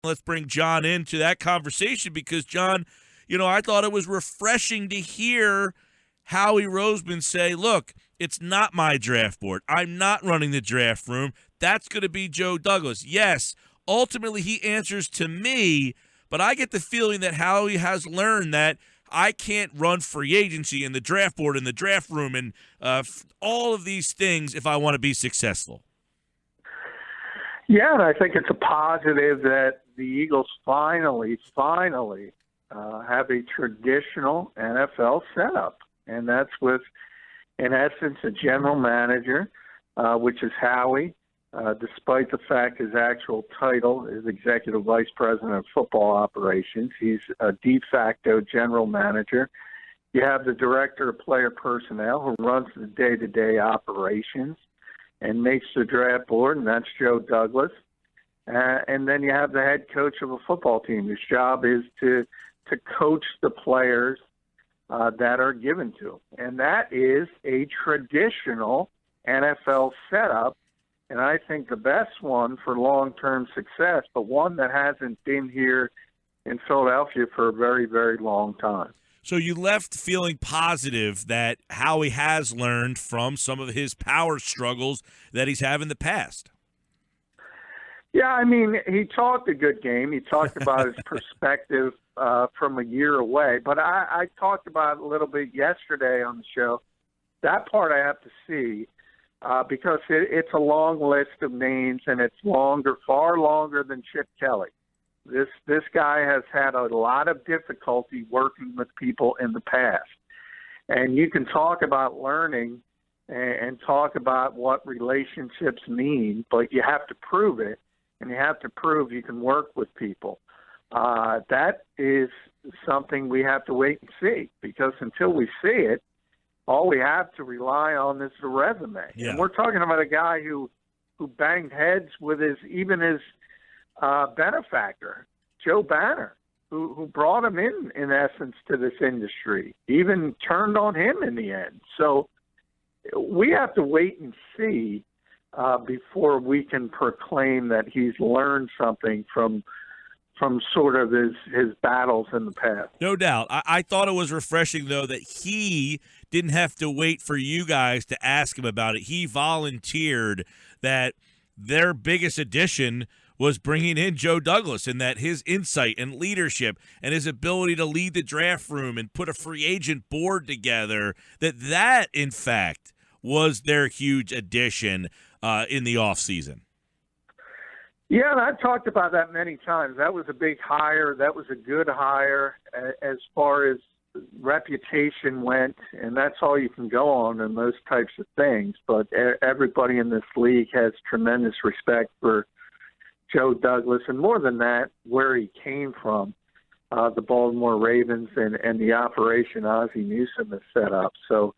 Let's bring John into that conversation because, John, I thought it was refreshing to hear Howie Roseman say, look, it's not my draft board. I'm not running the draft room. That's going to be Joe Douglas. Yes, ultimately he answers to me, but I get the feeling that Howie has learned that I can't run free agency and the draft board and the draft room and all of these things if I want to be successful. Yeah, and I think it's a positive that the Eagles finally have a traditional NFL setup, and that's with, in essence, a general manager, which is Howie, despite the fact his actual title is Executive Vice President of Football Operations. He's a de facto general manager. You have the Director of Player Personnel who runs the day-to-day operations and makes the draft board, and that's Joe Douglas. And then you have the head coach of a football team whose job is to coach the players that are given to him. And that is a traditional NFL setup, and I think the best one for long-term success, but one that hasn't been here in Philadelphia for a very, very long time. So you left feeling positive that Howie has learned from some of his power struggles that he's had in the past. Yeah, I mean, he talked a good game. He talked about his perspective from a year away. But I talked about it a little bit yesterday on the show. That part I have to see because it's a long list of names, and it's longer, far longer than Chip Kelly. This guy has had a lot of difficulty working with people in the past. And you can talk about learning and talk about what relationships mean, but you have to prove it, and you have to prove you can work with people. That is something we have to wait and see, because until we see it, all we have to rely on is the resume. Yeah. And we're talking about a guy who banged heads with his benefactor, Joe Banner, who brought him in essence, to this industry, even turned on him in the end. So we have to wait and see before we can proclaim that he's learned something from sort of his battles in the past. No doubt. I thought it was refreshing, though, that he didn't have to wait for you guys to ask him about it. He volunteered that their biggest addition was bringing in Joe Douglas, and that his insight and leadership and his ability to lead the draft room and put a free agent board together, that in fact was their huge addition in the offseason. Yeah, and I've talked about that many times. That was a big hire. That was a good hire as far as reputation went, and that's all you can go on in those types of things. But everybody in this league has tremendous respect for Joe Douglas, and more than that, where he came from, the Baltimore Ravens and the operation Ozzie Newsome has set up. So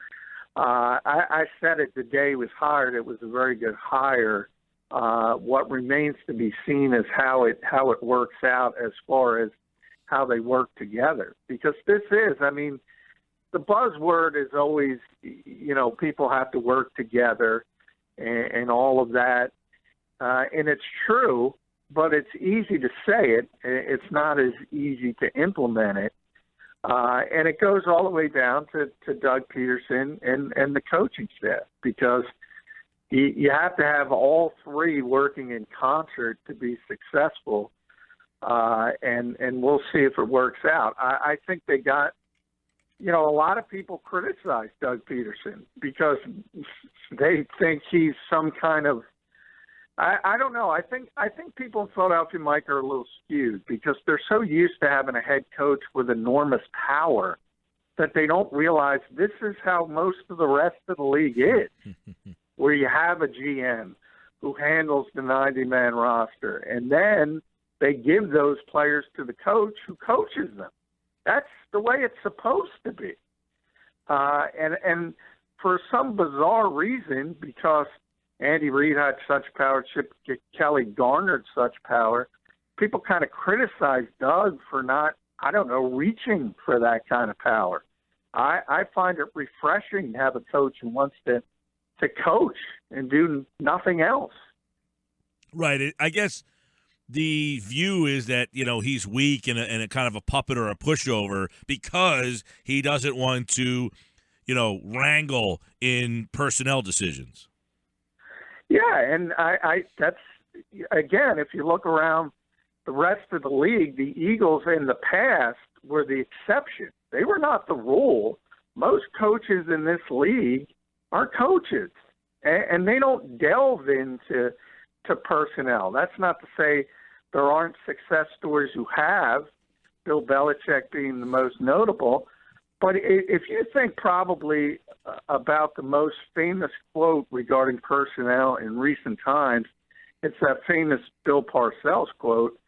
I said it the day he was hired. It was a very good hire. What remains to be seen is how it works out as far as how they work together. Because this is, I mean, the buzzword is always, people have to work together and all of that. And it's true, but it's easy to say it. It's not as easy to implement it. And it goes all the way down to Doug Peterson and the coaching staff, because you have to have all three working in concert to be successful. And we'll see if it works out. I think they got, a lot of people criticize Doug Peterson because they think he's some kind of, I don't know. I think people in Philadelphia, Mike, are a little skewed because they're so used to having a head coach with enormous power that they don't realize this is how most of the rest of the league is, where you have a GM who handles the 90-man roster, and then they give those players to the coach who coaches them. That's the way it's supposed to be. And for some bizarre reason, because Andy Reid had such power, Chip Kelly garnered such power, people kind of criticize Doug for not, reaching for that kind of power. I find it refreshing to have a coach who wants to coach and do nothing else. Right. I guess the view is that, he's weak and a kind of a puppet or a pushover because he doesn't want to, wrangle in personnel decisions. Yeah, and I that's, again, if you look around the rest of the league, the Eagles in the past were the exception. They were not the rule. Most coaches in this league are coaches, and they don't delve into personnel. That's not to say there aren't success stories who have, Bill Belichick being the most notable. But if you think probably about the most famous quote regarding personnel in recent times, it's that famous Bill Parcells quote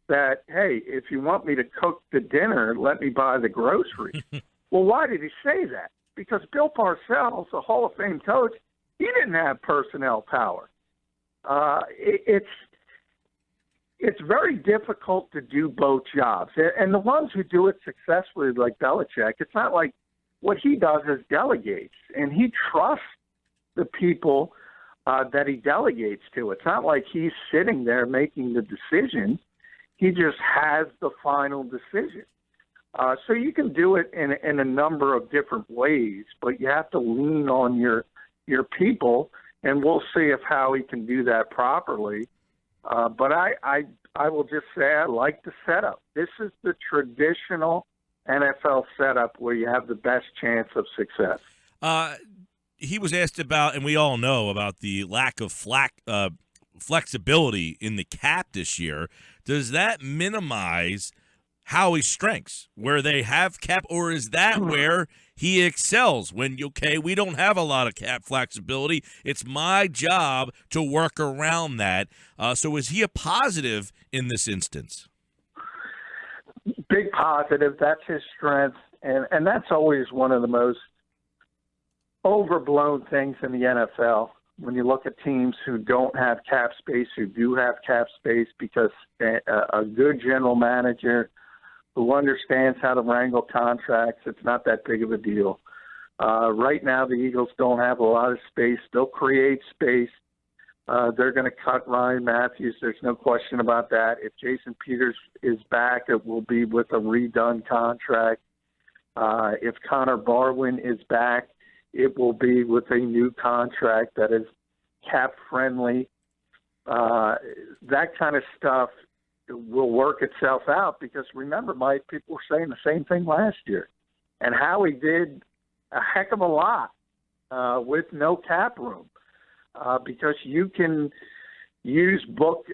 that, hey, if you want me to cook the dinner, let me buy the groceries. Well, why did he say that? Because Bill Parcells, a Hall of Fame coach, he didn't have personnel power. It's very difficult to do both jobs. And the ones who do it successfully, like Belichick, it's not like what he does is delegates. And he trusts the people that he delegates to. It's not like he's sitting there making the decision. He just has the final decision. So you can do it in a number of different ways, but you have to lean on your people, and we'll see if Howie can do that properly. But I will just say I like the setup. This is the traditional NFL setup where you have the best chance of success. He was asked about, and we all know about the lack of flexibility in the cap this year. Does that minimize Howie's strengths where they have cap, or is that where he excels when, we don't have a lot of cap flexibility. It's my job to work around that. So is he a positive in this instance? Big positive. That's his strength. And that's always one of the most overblown things in the NFL. When you look at teams who don't have cap space, who do have cap space, because a good general manager who understands how to wrangle contracts, it's not that big of a deal. Right now, the Eagles don't have a lot of space. They'll create space. They're going to cut Ryan Matthews. There's no question about that. If Jason Peters is back, it will be with a redone contract. If Connor Barwin is back, it will be with a new contract that is cap-friendly. That kind of stuff will work itself out because, remember, Mike, people were saying the same thing last year. And Howie did a heck of a lot with no cap room because you can use book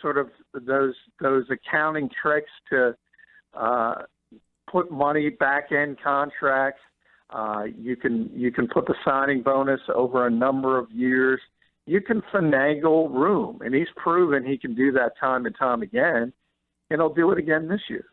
sort of those accounting tricks to put money back in contracts. You can put the signing bonus over a number of years. You can finagle room, and he's proven he can do that time and time again, and he'll do it again this year.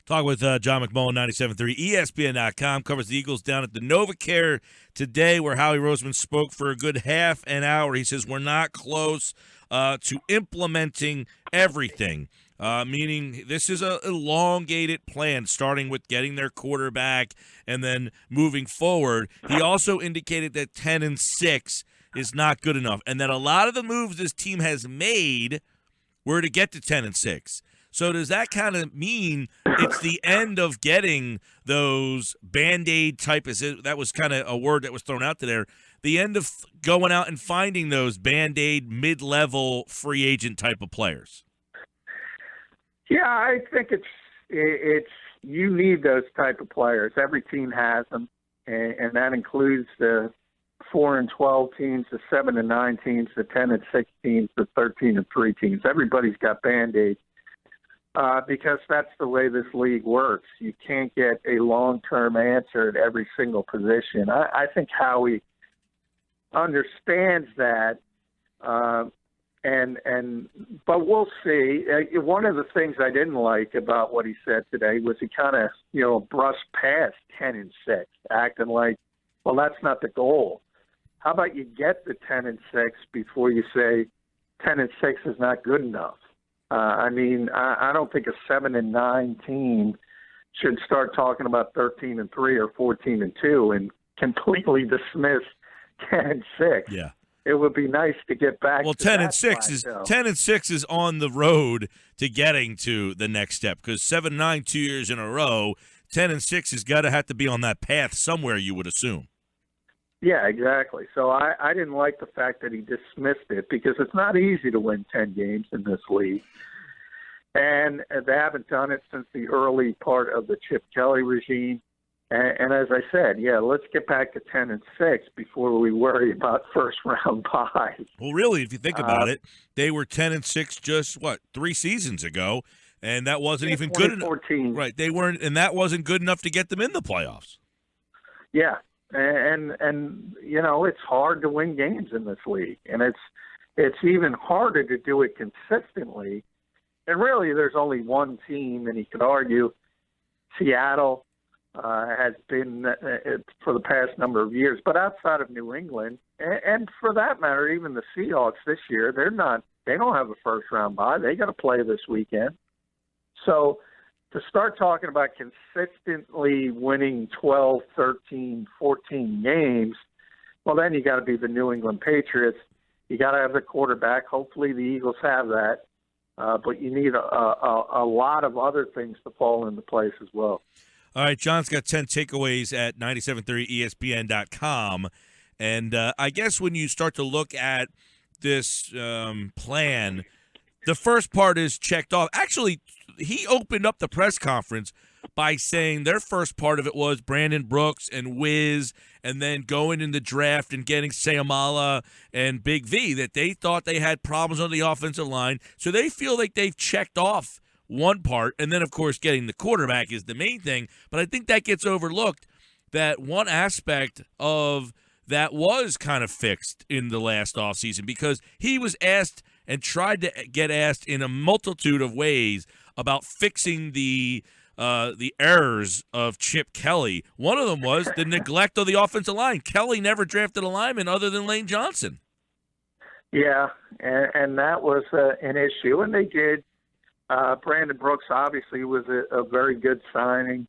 Talk with John McMullen, 97.3 ESPN.com, covers the Eagles down at the NovaCare today, where Howie Roseman spoke for a good half an hour. He says we're not close to implementing everything, meaning this is a elongated plan, starting with getting their quarterback and then moving forward. He also indicated that 10-6 is not good enough, and that a lot of the moves this team has made were to get to 10-6. So does that kind of mean it's the end of getting those Band-Aid type, that was kind of a word that was thrown out there, the end of going out and finding those Band-Aid mid-level free agent type of players? Yeah, I think it's you need those type of players. Every team has them, and that includes the 4-12 teams, the 7-9 teams, the 10-6 teams, the 13-3 teams. Everybody's got Band-Aids because that's the way this league works. You can't get a long-term answer at every single position. I think Howie understands that, but we'll see. One of the things I didn't like about what he said today was he kind of brushed past 10-6, acting like, well, that's not the goal. How about you get the 10-6 before you say 10-6 is not good enough? I don't think a 7-9 team should start talking about 13-3 or 14-2 and completely dismiss 10-6. Yeah. it would be nice to get back. Well, to 10-6 is plateau. 10-6 is on the road to getting to the next step because 7-9 2 years in a row. 10-6 has got to have to be on that path somewhere, you would assume. Yeah, exactly. So I didn't like the fact that he dismissed it because it's not easy to win 10 games in this league. And they haven't done it since the early part of the Chip Kelly regime. And as I said, yeah, let's get back to 10-6 before we worry about first-round buys. Well, really, if you think about it, they were 10-6 just, 3 seasons ago, and that wasn't even good enough. Right, they weren't, and that wasn't good enough to get them in the playoffs. Yeah, and it's hard to win games in this league, and it's even harder to do it consistently. And really, there's only one team, and you could argue Seattle has been for the past number of years. But outside of New England, and for that matter, even the Seahawks this year, they don't have a first-round bye. They got to play this weekend. So to start talking about consistently winning 12, 13, 14 games, well, then you got to be the New England Patriots. You got to have the quarterback. Hopefully the Eagles have that. But you need a lot of other things to fall into place as well. All right, John's got 10 takeaways at 973ESPN.com. And I guess when you start to look at this plan, the first part is checked off. Actually, he opened up the press conference by saying their first part of it was Brandon Brooks and Wiz, and then going in the draft and getting Sayamala and Big V, that they thought they had problems on the offensive line. So they feel like they've checked off one part, and then, of course, getting the quarterback is the main thing. But I think that gets overlooked, that one aspect of that was kind of fixed in the last offseason because he was asked and tried to get asked in a multitude of ways about fixing the errors of Chip Kelly. One of them was the neglect of the offensive line. Kelly never drafted a lineman other than Lane Johnson. Yeah, and that was an issue, and they did. Brandon Brooks obviously was a very good signing,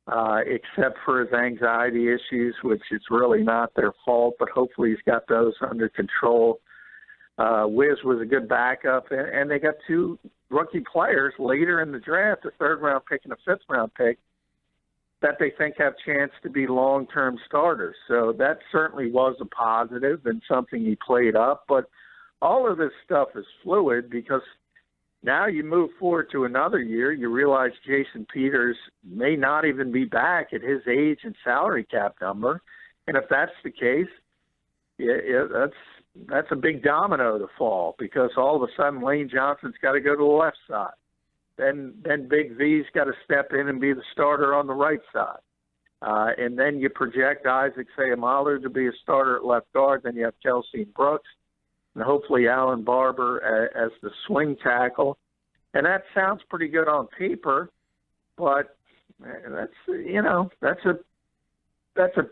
except for his anxiety issues, which is really not their fault, but hopefully he's got those under control. Wiz was a good backup, and they got two rookie players later in the draft, a third-round pick and a fifth-round pick, that they think have chance to be long-term starters. So that certainly was a positive and something he played up. But all of this stuff is fluid because now you move forward to another year, you realize Jason Peters may not even be back at his age and salary cap number. And if that's the case, that's a big domino to fall because all of a sudden Lane Johnson's got to go to the left side. Then Big V's got to step in and be the starter on the right side. And then you project Isaac Sayamala to be a starter at left guard. Then you have Kelsey and Brooks, and hopefully Alan Barber as the swing tackle. And that sounds pretty good on paper, but that's a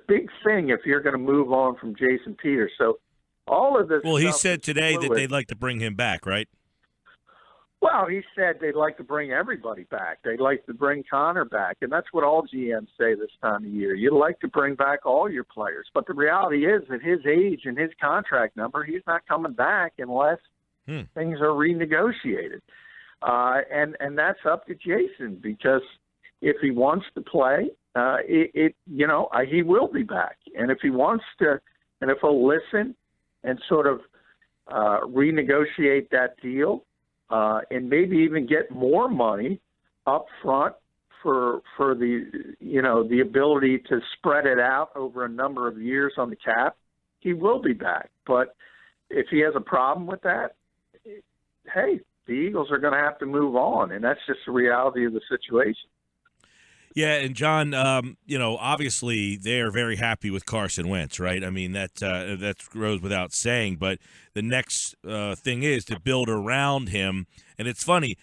big thing if you're going to move on from Jason Peters. So all of this. Well, he said today that they'd like to bring him back, right? Well, he said they'd like to bring everybody back. They'd like to bring Connor back, and that's what all GMs say this time of year. You'd like to bring back all your players, but the reality is at his age and his contract number, he's not coming back unless things are renegotiated. And that's up to Jason because if he wants to play, he will be back. And if he wants to, and if he'll listen and sort of renegotiate that deal, and maybe even get more money up front for the ability to spread it out over a number of years on the cap, he will be back. But if he has a problem with that, hey, the Eagles are going to have to move on, and that's just the reality of the situation. Yeah, and John, obviously they are very happy with Carson Wentz, right? I mean, that goes without saying. But the next thing is to build around him. And it's funny,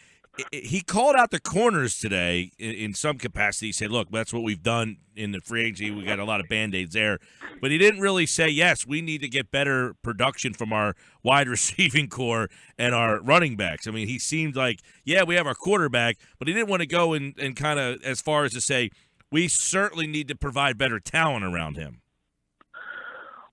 he called out the corners today in some capacity. He said, look, that's what we've done in the free agency. We got a lot of Band-Aids there. But he didn't really say, yes, we need to get better production from our wide receiving core and our running backs. I mean, he seemed like, yeah, we have our quarterback, but he didn't want to go and kind of as far as to say, we certainly need to provide better talent around him.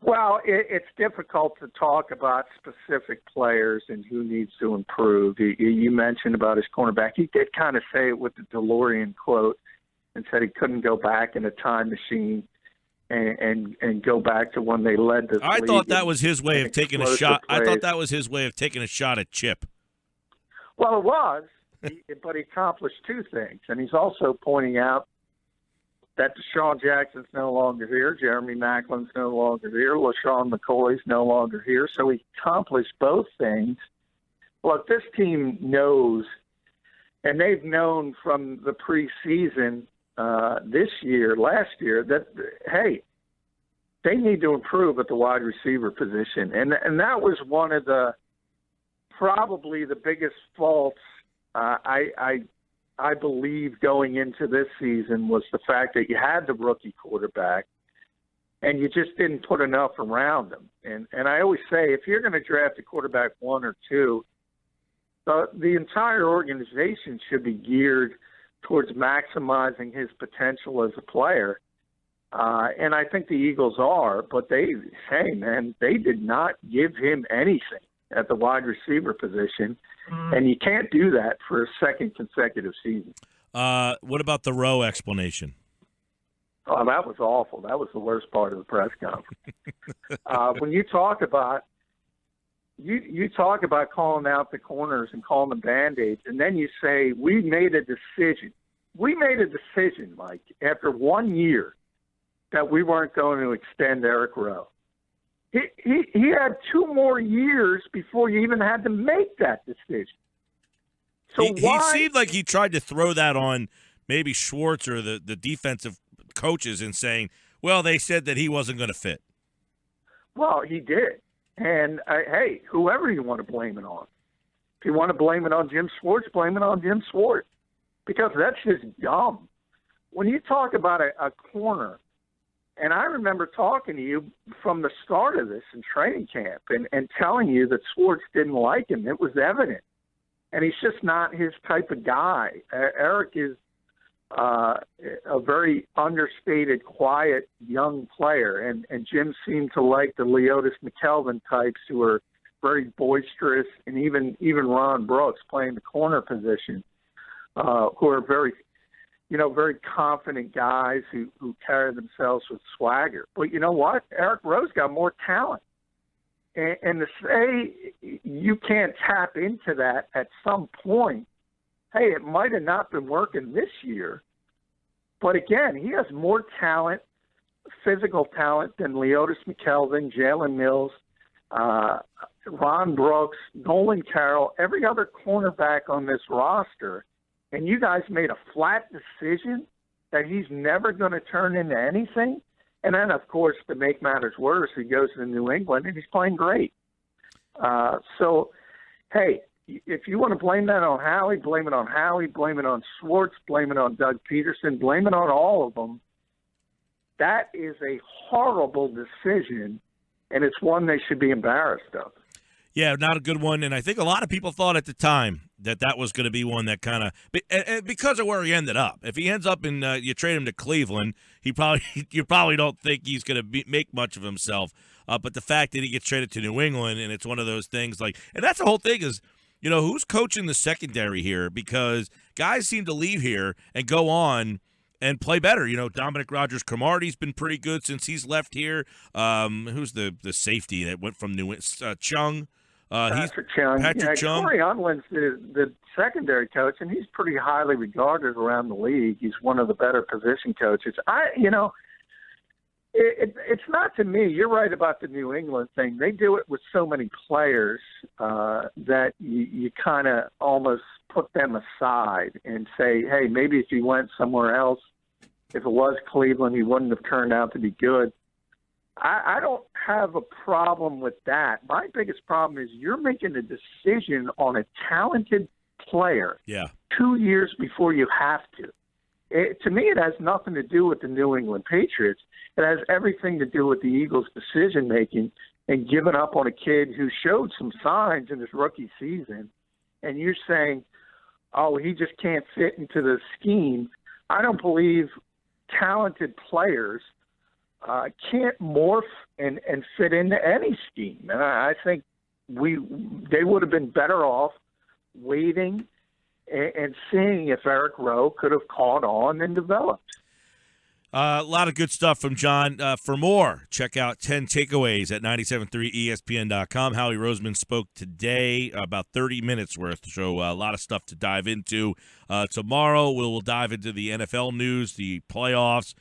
Well, it's difficult to talk about specific players and who needs to improve. You mentioned about his cornerback. He did kind of say it with the DeLorean quote and said he couldn't go back in a time machine and go back to when they led the I league. thought that was his way of taking a shot. Plays. I thought that was his way of taking a shot at Chip. Well, it was, but he accomplished two things. And he's also pointing out that Deshaun Jackson's no longer here, Jeremy Maclin's no longer here, LaShawn McCoy's no longer here. So he accomplished both things. Look, this team knows, and they've known from the preseason last year, that, hey, they need to improve at the wide receiver position. And that was one of probably the biggest faults I believe going into this season was the fact that you had the rookie quarterback and you just didn't put enough around him. And I always say, if you're going to draft a quarterback 1 or 2, the entire organization should be geared towards maximizing his potential as a player. And I think the Eagles are, but they did not give him anything at the wide receiver position. And you can't do that for a second consecutive season. What about the Rowe explanation? Oh, that was awful. That was the worst part of the press conference. When you talk about calling out the corners and calling them Band-Aids, and then you say, we made a decision. We made a decision, Mike, after 1 year that we weren't going to extend Eric Rowe. He had 2 more years before you even had to make that decision. So he seemed like he tried to throw that on maybe Schwartz or the defensive coaches and saying, well, they said that he wasn't going to fit. Well, he did. And, hey, whoever you want to blame it on. If you want to blame it on Jim Schwartz, blame it on Jim Schwartz. Because that's just dumb. When you talk about a corner, and I remember talking to you from the start of this in training camp and telling you that Schwartz didn't like him. It was evident. And he's just not his type of guy. Eric is a very understated, quiet, young player. And Jim seemed to like the Leotis McKelvin types who are very boisterous, and even Ron Brooks playing the corner position, who are very confident guys who carry themselves with swagger. But you know what? Eric Rowe's got more talent. And to say you can't tap into that at some point, hey, it might have not been working this year. But again, he has more talent, physical talent, than Leotis McKelvin, Jalen Mills, Ron Brooks, Nolan Carroll, every other cornerback on this roster. And you guys made a flat decision that he's never going to turn into anything. And then, of course, to make matters worse, he goes to New England and he's playing great. So, hey, if you want to blame that on Howie, blame it on Howie, blame it on Schwartz, blame it on Doug Peterson, blame it on all of them. That is a horrible decision, and it's one they should be embarrassed of. Yeah, not a good one, and I think a lot of people thought at the time that was going to be one that kind of – because of where he ended up. If he ends up in you trade him to Cleveland, you probably don't think he's going to make much of himself. But the fact that he gets traded to New England, and it's one of those things like – and that's the whole thing is, who's coaching the secondary here? Because guys seem to leave here and go on and play better. Dominic Rodgers-Cromartie's been pretty good since he's left here. Who's the safety that went from Chung? Patrick Chung. Chung. Corey Unwin's the secondary coach, and he's pretty highly regarded around the league. He's one of the better position coaches. It's not to me. You're right about the New England thing. They do it with so many players that you kind of almost put them aside and say, hey, maybe if he went somewhere else, if it was Cleveland, he wouldn't have turned out to be good. I don't have a problem with that. My biggest problem is you're making a decision on a talented player 2 years before you have to. To me, it has nothing to do with the New England Patriots. It has everything to do with the Eagles' decision-making and giving up on a kid who showed some signs in his rookie season. And you're saying, oh, he just can't fit into the scheme. I don't believe talented players can't morph and fit into any scheme. And I think they would have been better off waiting and seeing if Eric Rowe could have caught on and developed. A lot of good stuff from John. For more, check out 10 Takeaways at 973ESPN.com. Howie Roseman spoke today, about 30 minutes worth, so a lot of stuff to dive into. Tomorrow, we'll dive into the NFL news, the playoffs,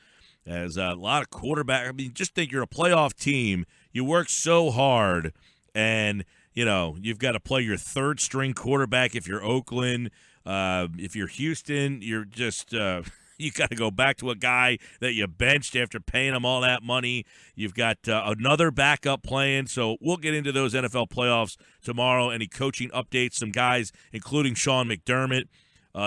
as a lot of quarterback. I mean, just think you're a playoff team. You work so hard, and, you've got to play your third-string quarterback if you're Oakland. If you're Houston, you're just you got to go back to a guy that you benched after paying him all that money. You've got another backup playing. So we'll get into those NFL playoffs tomorrow. Any coaching updates, some guys, including Sean McDermott,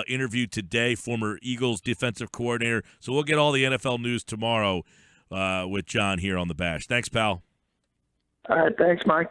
interviewed today, former Eagles defensive coordinator. So we'll get all the NFL news tomorrow with John here on The Bash. Thanks, pal. All right, thanks, Mike.